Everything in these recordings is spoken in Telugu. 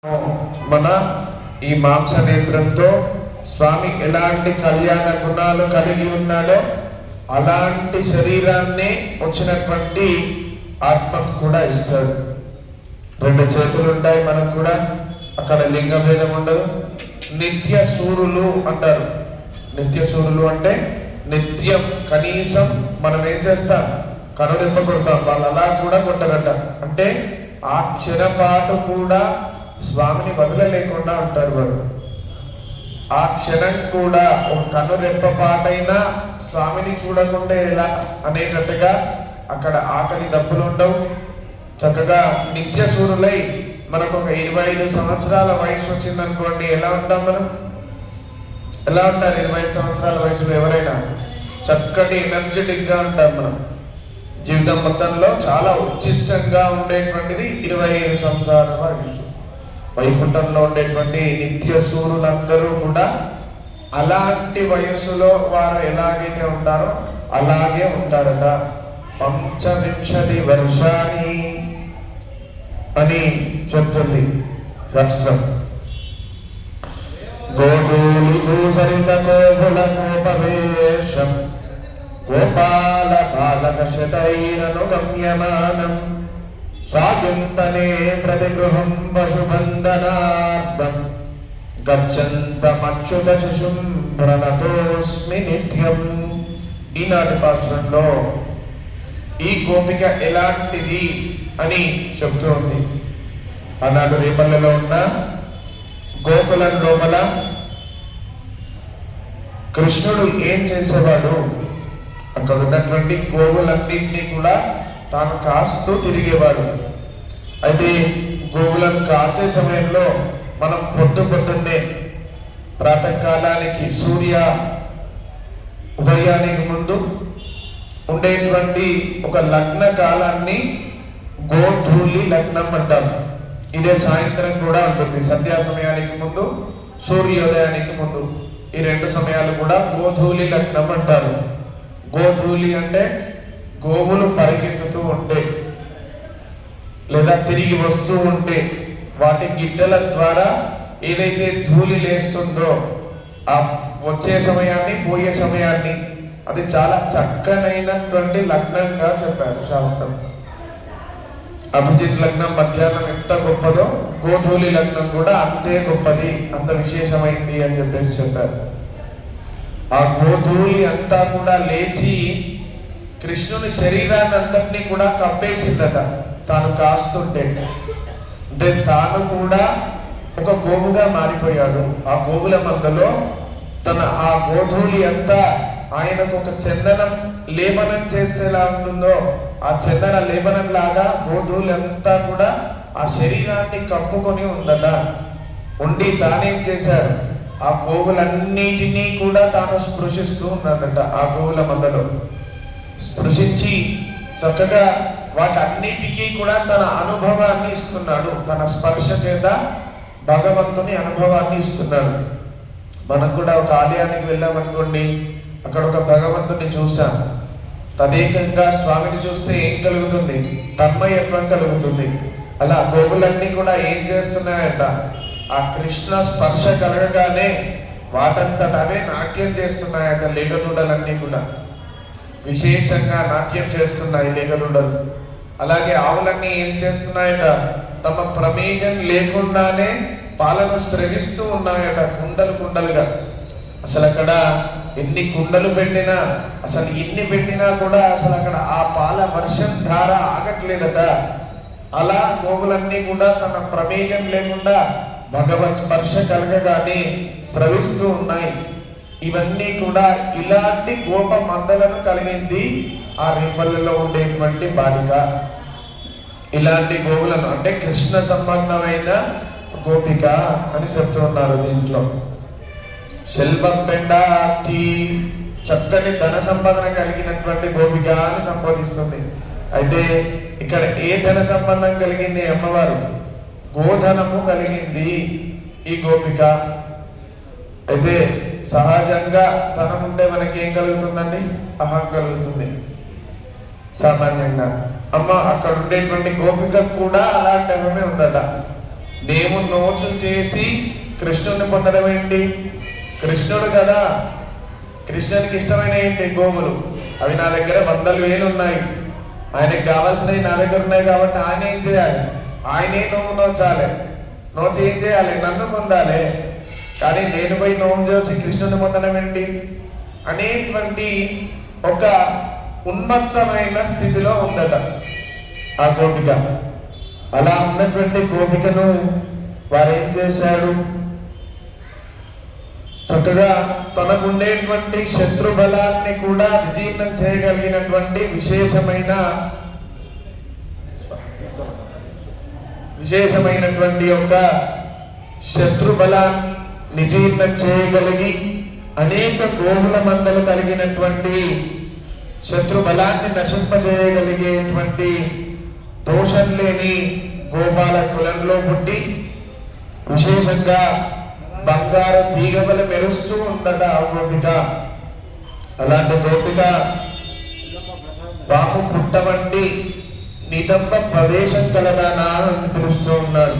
మన ఈ మాంస నేత్రంతో స్వామి ఎలాంటి కళ్యాణ గుణాలు కలిగి ఉన్నాడో అలాంటి శరీరాన్ని వచ్చినటువంటి ఆత్మకు కూడా ఇస్తాడు. రెండు చేతులు ఉంటాయి మనకు కూడా, అక్కడ లింగ భేదం ఉండదు. నిత్య సూరులు అంటారు. నిత్య సూరులు అంటే నిత్యం కనీసం మనం ఏం చేస్తాం, కనురెప్ప కొడతాం, వాళ్ళు అలా కూడా కొట్టరట. అంటే ఆ క్షణపాటు కూడా స్వామిని వదలలేకుండా ఉంటారు వారు. ఆ క్షణం కూడా ఒక కనురెప్ప పాటైనా స్వామిని చూడకుండా ఎలా అనేటట్టుగా అక్కడ ఆకలి దప్పులు ఉండవు. చక్కగా నిత్య సూరులై మనకు ఒక 25 సంవత్సరాల వయసు వచ్చిందనుకోండి, ఎలా ఉంటాం మనం? ఎలా ఉంటారు 25 సంవత్సరాల వయసులో ఎవరైనా? చక్కటి ఎనర్జెటిక్ గా ఉంటాం మనం. జీవితం మొత్తంలో చాలా ఉచ్చిష్టంగా ఉండేటువంటిది 25 సంవత్సరాల వయసు. వైకుంఠంలో ఉండేటువంటి నిత్య సూరులందరూ కూడా అలాంటి వయస్సులో వారు ఎలాగైతే ఉంటారో అలాగే ఉంటారట. 25 వర్షాన్ని అని చెప్తుంది శాస్త్రం. గోగోలు దూసరిత గోగుల గోపవేషం గోపాల బాలక శతైరను గమ్యమానం సాయంతనే ప్రతిగృహం పశుబంధనార్థం గచ్చంతమచ్యుత శిశుం ప్రణతోస్మి నిత్యం. ఈనాటి పాశ్రంలో ఈ గోపిక ఎలాంటిది అని చెప్తోంది. ఆనాడు రేపల్లెలో ఉన్న గోకులం లోపల కృష్ణుడు ఏం చేసేవాడు? అక్కడ ఉన్నటువంటి గోవులన్నింటినీ కూడా తాను కాస్తూ తిరిగేవాడు. అయితే గోవులను కాసే సమయంలో మనం పొద్దున్నే ప్రాతకాలానికి సూర్య ఉదయానికి ముందు ఉండేటువంటి ఒక లగ్న కాలాన్ని గోధూళి లగ్నం అంటారు. ఇదే సాయంత్రం కూడా ఉంటుంది. సంధ్యా సమయానికి ముందు, సూర్యోదయానికి ముందు, ఈ 2 సమయాలు కూడా గోధూళి లగ్నం అంటారు. గోధూళి అంటే గోవులు పరిగెత్తుతూ ఉంటే లేదా తిరిగి వస్తూ ఉంటే వాటి గిట్టెల ద్వారా ఏదైతే ధూళి లేస్తుందో ఆ వచ్చే సమయాన్ని, పోయే సమయాన్ని, అది చాలా చక్కనైనటువంటి లగ్నంగా చెప్పారు శాస్త్రం. అభిజిత్ లగ్నం మధ్యాహ్నం ఎంత గొప్పదో గోధూళి లగ్నం కూడా అంతే గొప్పది, అంత విశేషమైంది అని చెప్పేసి చెప్పారు. ఆ గోధూళి అంతా కూడా లేచి కృష్ణుని శరీరాన్ని అంతటినీ కూడా కప్పేసిందట తాను కాస్తుంటే. అంటే తాను కూడా ఒక గోవుగా మారిపోయాడు. ఆ గోవుల మధ్యలో ఆ గోధూళి అంతా ఆయనకు ఒక చందనం లేపనం చేస్తే ఎలా ఉంటుందో ఆ చందన లేపనం లాగా గోధూళి అంతా కూడా ఆ శరీరాన్ని కప్పుకొని ఉందట. ఉండి తానేం చేశాడు, ఆ గోవులన్నిటినీ కూడా తాను స్పృశిస్తూ ఉన్నాడట. ఆ గోవుల మధ్యలో స్పృశించి చక్కగా వాటన్నిటికీ కూడా తన అనుభవాన్ని ఇస్తున్నాడు. తన స్పర్శ చేత భగవంతుని అనుభవాన్ని ఇస్తున్నాడు. మనం కూడా ఒక ఆలయానికి వెళ్ళామనుకోండి, అక్కడ ఒక భగవంతుని చూసాం, తదేకంగా స్వామిని చూస్తే ఏం కలుగుతుంది? తన్మయత్వం కలుగుతుంది. అలా గోవులన్నీ కూడా ఏం చేస్తున్నాయట, ఆ కృష్ణ స్పర్శ కలగగానే వాటంతట అవే నాట్యం చేస్తున్నాయట. లేగదూడలన్నీ కూడా విశేషంగా నాట్యం చేస్తున్నాయి లేగదూడలు. అలాగే ఆవులన్నీ ఏం చేస్తున్నాయట, తమ ప్రమేయం లేకుండానే పాలను స్రవిస్తూ ఉన్నాయట, కుండలు కుండలుగా. అసలు అక్కడ ఎన్ని కుండలు పెట్టినా, అసలు ఎన్ని పెట్టినా కూడా అసలు అక్కడ ఆ పాల వర్షం ధార ఆగట్లేదట. అలా గోవులన్నీ కూడా తన ప్రమేయం లేకుండా భగవత్ స్పర్శ కలగగానే స్రవిస్తూ ఉన్నాయి. ఇవన్నీ కూడా ఇలాంటి గోప మందలను కలిగింది ఆ రేపల్లెలో ఉండేటువంటి బాలిక. ఇలాంటి గోవులను అంటే కృష్ణ సంబంధమైన గోపిక అని చెప్తూ ఉన్నారు. దీంట్లో శెల్వపెండాటి చక్కని ధన సంపాదన కలిగినటువంటి గోపిక అని సంబోధిస్తుంది. అయితే ఇక్కడ ఏ ధన సంబంధం కలిగింది అమ్మవారు? గోధనము కలిగింది ఈ గోపిక. అయితే సహజంగా ధనం ఉంటే మనకి ఏం కలుగుతుందండి? అహం కలుగుతుంది సామాన్యంగా. అమ్మ అక్కడ ఉండేటువంటి గోపిక కూడా అలాంటి అహమే ఉందట. మేము నోచు చేసి కృష్ణుడిని పొందడం ఏంటి? కృష్ణుడు కదా, కృష్ణునికి ఇష్టమైన ఏంటి? గోవులు. అవి నా దగ్గర 100,000 ఉన్నాయి, ఆయనకి కావాల్సినవి నా దగ్గర ఉన్నాయి కాబట్టి ఆయన ఏం చేయాలి? ఆయనే నోము నోచాలి. నోచి ఏం చేయాలి? నన్ను పొందాలి. కానీ నేను పోయి నోము చేసి కృష్ణుని పొందడం ఏంటి అనేటువంటి ఒక ఉన్మత్తమైన స్థితిలో ఉందట ఆ గోపిక. అలా ఉన్నటువంటి గోపికను వారు ఏం చేశాడు? చక్కగా తనకుండేటువంటి శత్రు బలాన్ని కూడా విజీర్ణం చేయగలిగినటువంటి విశేషమైనటువంటి ఒక శత్రు బలాన్ని విజీర్ణం చేయగలిగి అనేక గోవుల మందలు కలిగినటువంటి శత్రు బలాన్ని నశింపజేయగలిగేటువంటి దోషం లేని గోపాల కులంలో పుట్టి విశేషంగా బంగారు తీగబల మెరుస్తూ ఉందట ఆ గోపిక. అలాంటి గోపిక పాము పుట్ట వంటి నితంబ ప్రదేశం కలదానా అని పిలుస్తూ ఉన్నాడు.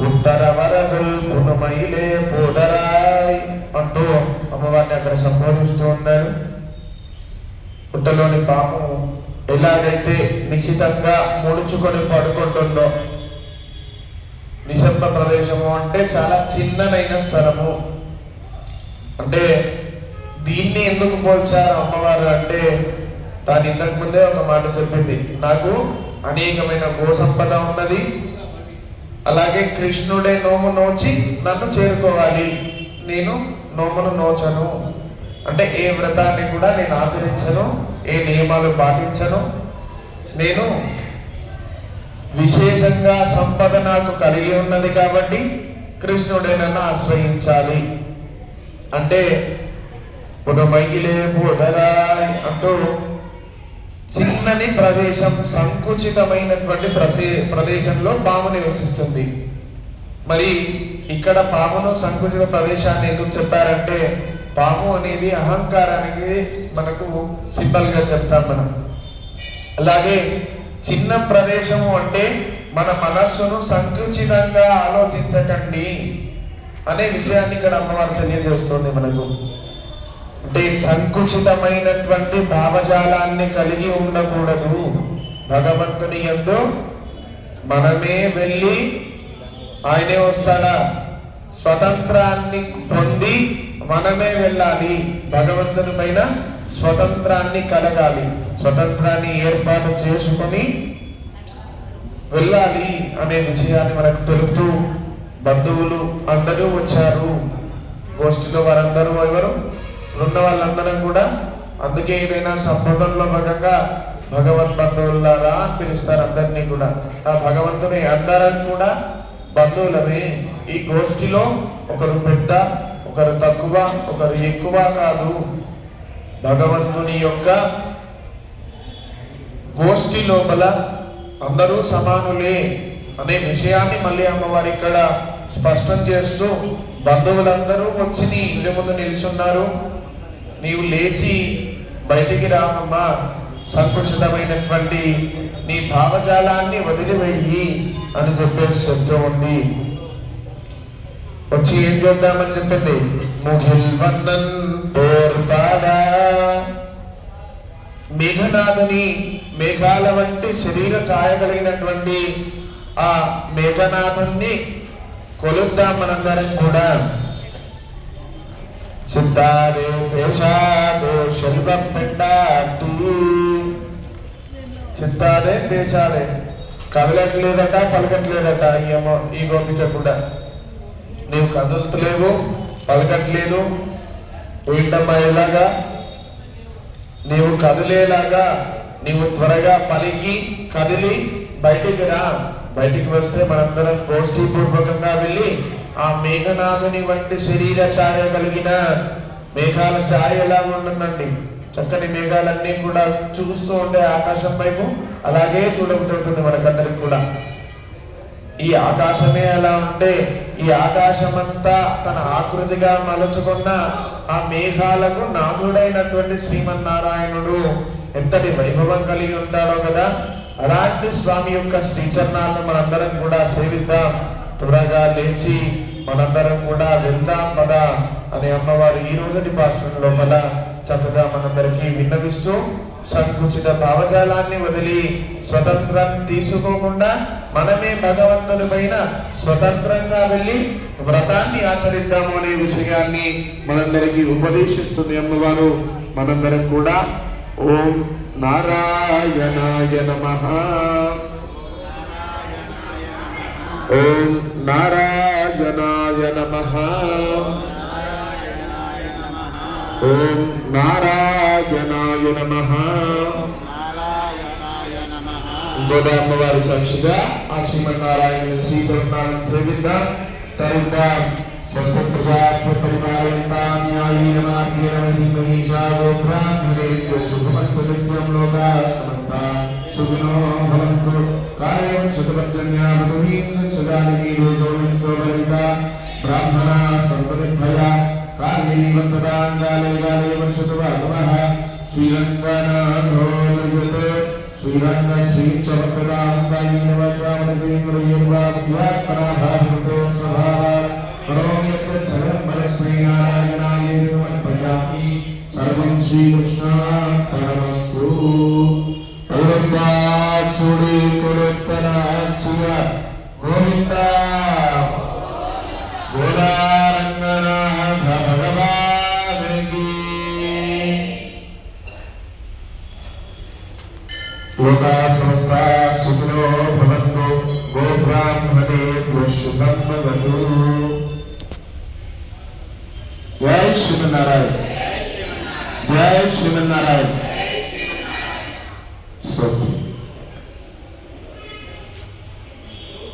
ఉత్తర వరదల్ పునుమైలే పోదరాయ్ అంటూ అమ్మవారిని అక్కడ సంబోధిస్తూ ఉన్నాడు. పుట్టలోని పాము ఎలాగైతే నిశితంగా ముడుచుకొని పడుకుంటుందో, నిశబ్ద ప్రదేశము అంటే చాలా చిన్నదైన స్థలము. అంటే దీన్ని ఎందుకు పోల్చారు అమ్మవారు అంటే, తాను ఇంతకు ముందే ఒక మాట చెప్పింది, నాకు అనేకమైన గో సంపద ఉన్నది, అలాగే కృష్ణుడే నోము నోచి నన్ను చేరుకోవాలి, నేను నోమును నోచను అంటే ఏ వ్రతాన్ని కూడా నేను ఆచరించను, ఏ నియమాలు పాటించను, నేను విశేషంగా సంపద నాకు కలిగి ఉన్నది కాబట్టి కృష్ణుడే నన్ను ఆశ్రయించాలి అంటే పునమైలే పోదరాయ్ అంటూ చిన్నని ప్రదేశం, సంకుచితమైనటువంటి ప్రదేశంలో పాము నివసిస్తుంది. మరి ఇక్కడ పామును సంకుచిత ప్రదేశాన్ని ఎందుకు చెప్పారంటే, పాము అనేది అహంకారానికి మనకు సింబల్ గా చెప్తాం మనం. అలాగే చిన్న ప్రదేశము అంటే మన మనస్సును సంకుచితంగా ఆలోచించకండి అనే విషయాన్ని ఇక్కడ అమ్మవారు తెలియజేస్తుంది మనకు. అంటే సంకుచితమైనటువంటి భావజాలాన్ని కలిగి ఉండకూడదు. భగవంతుని యందు మనమే వెళ్ళి ఆయనే వస్తాడా, స్వతంత్రాన్ని పొంది మనమే వెళ్ళాలి, భగవంతుని పైన స్వతంత్రాన్ని కలగాలి, స్వతంత్రాన్ని ఏర్పాటు చేసుకొని వెళ్ళాలి అనే విషయాన్ని మనకు తెలుపుతూ బంధువులు అందరూ వచ్చారు. గోష్ఠిలో వారందరూ ఎవరు ఉన్న వాళ్ళందరం కూడా, అందుకే ఏదైనా సంబోధనలో భాగంగా భగవన్ బంధువులారా అని పిలుస్తారు అందరినీ కూడా. ఆ భగవంతుని అందరం కూడా బంధువులమే. ఈ గోష్ఠిలో ఒకరు పెద్ద, ఒకరు తక్కువ, ఒకరు ఎక్కువ కాదు. భగవంతుని యొక్క గోష్ఠి లోపల అందరూ సమానులే అనే విషయాన్ని మళ్ళీ అమ్మవారు ఇక్కడ స్పష్టం చేస్తూ, బంధువులందరూ వచ్చి నీ ఇంటి ముందు నిల్చున్నారు, నీవు లేచి బయటికి రామమ్మా, సంకుచితమైనటువంటి నీ భావజాలాన్ని వదిలివేయి అని చెప్పేసి చెప్తూ ఉంది. వచ్చి ఏం చేద్దామని చెప్పింది, ముగిల్ వర్ణన్ మేఘనాథుని, మేఘాల వంటి శరీర ఛాయ కలిగినటువంటి ఆ మేఘనాథుని కొలుద్దాం మనందరం కూడా. చిత్తారే పేషాదో శల్వ పెండాటి, చిత్తారే పేషారే కదలట్లేదట, పలకట్లేదట ఈ గోపిక కూడా. నీవు కదులుతలేవు, పలకట్లేదు, ఏంటమ్మా ఎలాగా, నీవు కదిలేలాగా నీవు త్వరగా పలికి కదిలి బయటికి రా. బయటికి వస్తే మనందరం గోష్ఠీపూర్వకంగా వెళ్ళి ఆ మేఘనాథుని వంటి శరీర ఛాయ కలిగిన మేఘాల ఛాయ ఎలా ఉంటుందండి, చక్కని మేఘాలన్నీ కూడా చూస్తూ ఉంటే ఆకాశం వైపు అలాగే చూడబుతుంది మనకందరికి కూడా. ఈ ఆకాశమే అలా ఉంటే, ఈ ఆకాశమంతా తన ఆకృతిగా మలుచుకున్న ఆ మేఘాలకు నాథుడైనటువంటి శ్రీమన్నారాయణుడు ఎంతటి వైభవం కలిగి ఉంటాడో కదా. అలాంటి స్వామి యొక్క శ్రీచరణాలను మనందరం కూడా సేవిద్దాం. త్వరగా లేచి మనందరం కూడా వెళ్దాం పదా అని అమ్మవారు ఈ రోజుటి భాషణ లోపల చక్కగా మనందరికీ విన్నవిస్తూ, సంకుచిత భావజాలాన్ని వదిలి స్వతంత్రం తీసుకోకుండా మనమే భగవంతుని పైన స్వతంత్రంగా వెళ్ళి వ్రతాన్ని ఆచరిద్దాము అనే విషయాన్ని మనందరికీ ఉపదేశిస్తుంది అమ్మవారు. మనందరం కూడా ఓం నారాయణాయ నమః, ఓం నారాయణాయ నమః, ఓం నారాయణాయ నమః. గోదామ్మవారి సాక్షిగా ఆ శ్రీమన్నారాయణ శ్రీచరణాలను సేవిద్దాం, తరుద్దాం. స్వస్తి ప్రజాభ్య పరిపాలయంతాం న్యాయేన మార్గేణ మహీమహీషా గోబ్రాహ్మణేభ్యో శుభమస్తు నిత్యం లోకాః సమస్తాః సుఖినో భవంతు. కాలేన శుభపర్జన్యామృతమీం సస్యజాలినీ దోషోऽయంతో భవితా బ్రాహ్మణాः సन्तు నిర్భయాः. కాళీవంతదాం కాలే కాలే వర్షతు వాసవః. శ్రీరంగనాథో జగతే శ్రీరంగ శ్రీచవకదాం కాయేన వాచా మనసేంద్రియర్వా బుద్ధ్యాత్మనా భావతే స్వభావాత్. కరోమి యత్ సకలం పరస్మై నారాయణాయేతి సమర్పయామి. సర్వం శ్రీకృష్ణార్పణమస్తు. గోవిందాచుడి కొడుతనాచియ గోవింద గోదారంగనాథ భగవానికి. లోకా సమస్తా సుఖినో భవంతు. గోబ్రాహ్మణేభ్యో శుభం భవతు. జై శ్రీమన్నారాయణ, జై శ్రీమన్నారాయణ.